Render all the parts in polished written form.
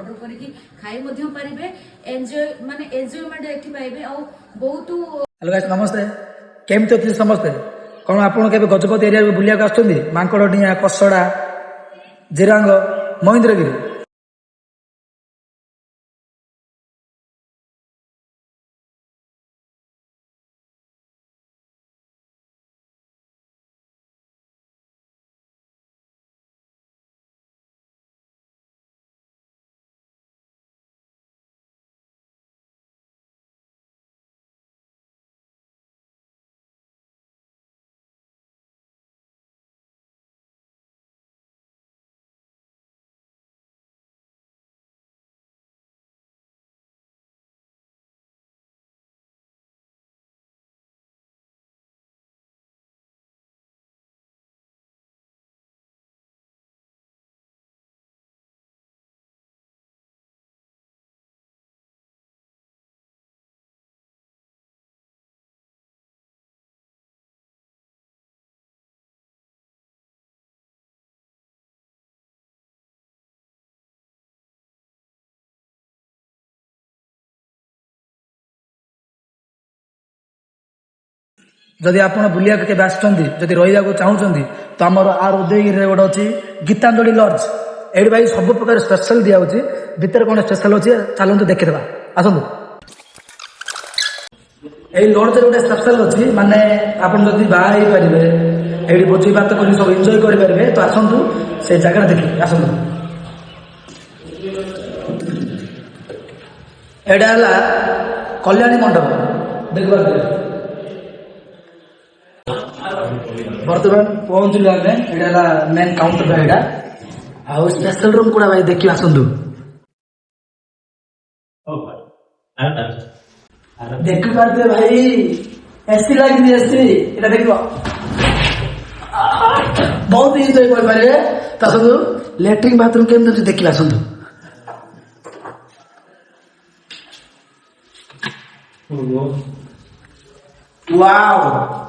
Order करके खाई मध्य पारिबे enjoy माने एन्जॉयमेंट एठी पाइबे आ बहुत। हेलो गाइस नमस्ते केमती अच्छे समस्ते कौन आपड़ के गजपति एरिया बुलिया आसुँच मांकड़िया कसड़ा जिरांग महेन्द्रगिरी जदि आप बुलिया के आसुँच रहा चाहूँगी तो आमर आर उदयगिरी गोटे अच्छी गीतांजलि लॉज ये भाई सब प्रकार स्पेशल दिया भितर कौन स्पेशल अच्छे चलते देखीद आसतु ये लॉज गोटे स्पेशल अच्छी माने आप बाहर पारे ये भोजी भात कर सब एंजॉय करेंगे तो आसतु से जगह देखिए आसतु यहाँ कल्याणी मंडप देखा बर्तमान पहुंचलु आम मेन काउंटर यहाँ आउ स्पेशल रूम गुड़ा भाई देखिए आसतु देखी पारे भाई एसी लगी एसी देख बहुत एंजॉय करेंगे तो आसतु लैट्रिन बाथरूम केमती देखिए आसतु वाओ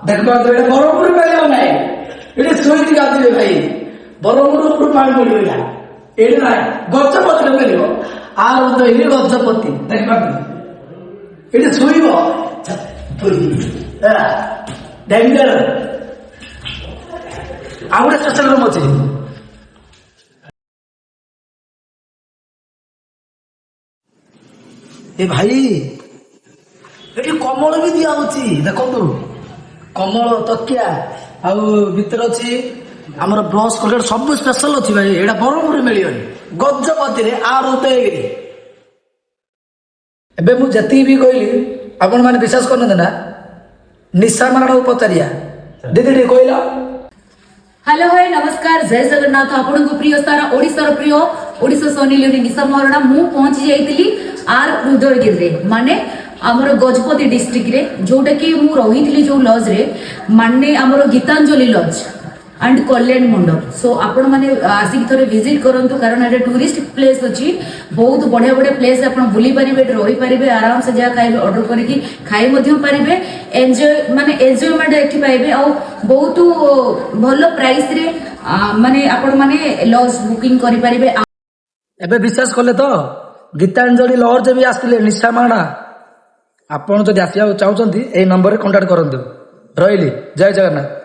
देख पारे बरहपुर मिल ना ये शोक गाधे भाई बरहपुर पानी पड़ा ये ना गजपति मिल आर उदयगिरी गजपति देख पारे ये शोब डेंजर आ गए स्पेशल रूम अच्छे ए भाई ये कमल भी दिया देखु कमल तकिया आर अच्छी आमर ब्रश कलर सब स्पेशल अच्छी भाई यहाँ बरहपुर मिलनी गजपति आर उदयगिरी एबे मु जति भी कहली आपण माने विश्वास करना ना निशा मारण पचारिया दीदी टे कहला हेलो हाय नमस्कार जय जगन्नाथ आपण को प्रिय सारा ओडिसार प्रिय ओडिसा सोनी लियोनी निशा महारणा मु पहुंची जाइतिली आर उदयगिरी माने आमर गजपति डिस्ट्रिक्ट रे जोटा कि मु रही जो लॉज रे माने आमर गीतांजलि लॉज एंड कल्याण मंडप सो आपण माने आसिक थोड़े विजिट करंतु कारण एटा टूरिस्ट प्लेस अछि बहुत बढ़िया बढ़िया प्लेस आपण बुली परिबे रही परिबे आराम से जा खाइ ऑर्डर करके खाइ मध्यम परिबे एन्जॉय माने एन्जॉयमेंट एठी पाइबे आ बहुत भलो प्राइस रे माने आपण माने लॉज बुकिंग करि परिबे एबे विश्वास करले तो गीतांजलि लॉज भी आस्तिले निशा माणा आपण जदि आसिया चाहूचंती ए नंबर रे कांटेक्ट करंतु रहिली जय जगन्नाथ।